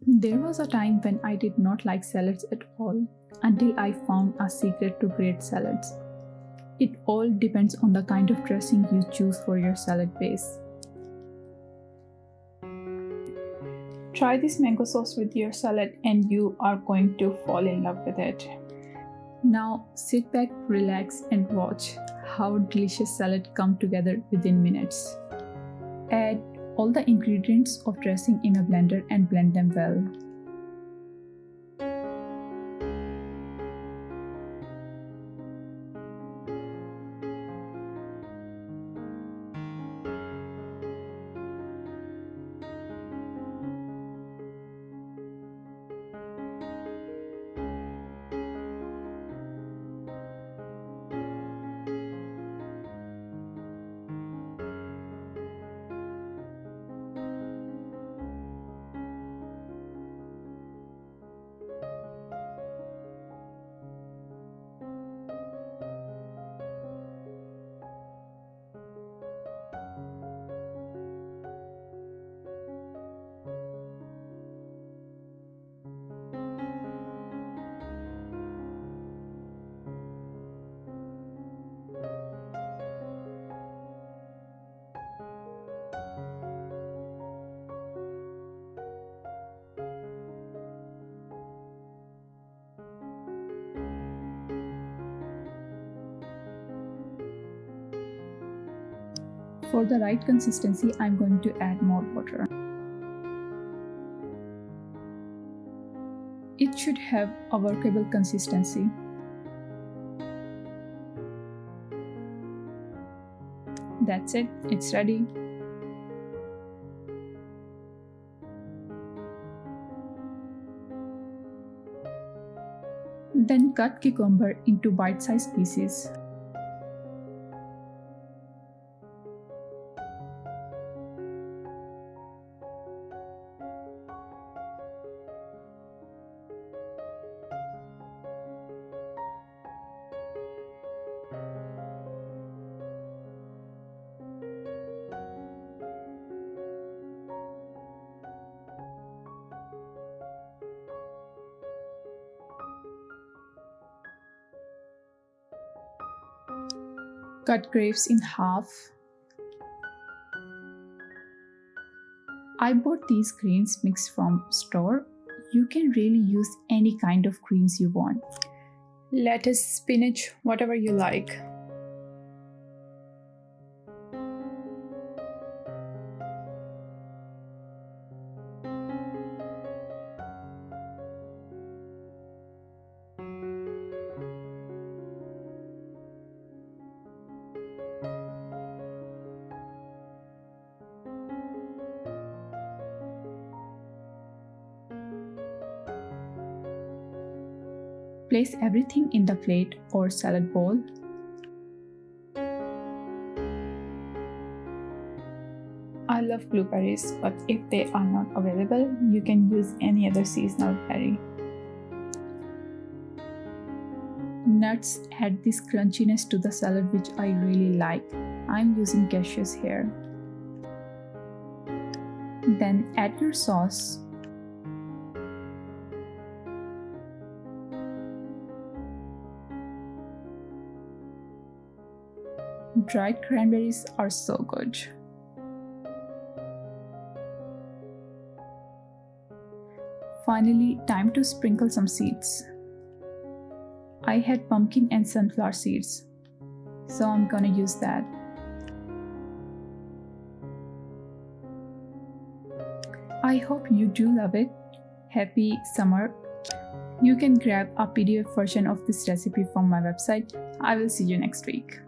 There was a time when I did not like salads at all until I found a secret to great salads. It all depends on the kind of dressing you choose for your salad base. Try this mango sauce with your salad and you are going to fall in love with it. Now sit back, relax and watch how delicious salad come together within minutes. Add all the ingredients of dressing in a blender and blend them well. For the right consistency, I'm going to add more water. It should have a workable consistency. That's it, it's ready. Then cut cucumber into bite-sized pieces. Cut grapes in half. I bought these greens mixed from store. You can really use any kind of greens you want. Lettuce, spinach, whatever you like. Place everything in the plate or salad bowl. I love blueberries, but if they are not available, you can use any other seasonal berry. Nuts add this crunchiness to the salad which I really like. I'm using cashews here. Then add your sauce. Dried cranberries are so good. Finally, time to sprinkle some seeds. I had pumpkin and sunflower seeds, so I'm gonna use that. I hope you do love it. Happy summer! You can grab a PDF version of this recipe from my website. I will see you next week.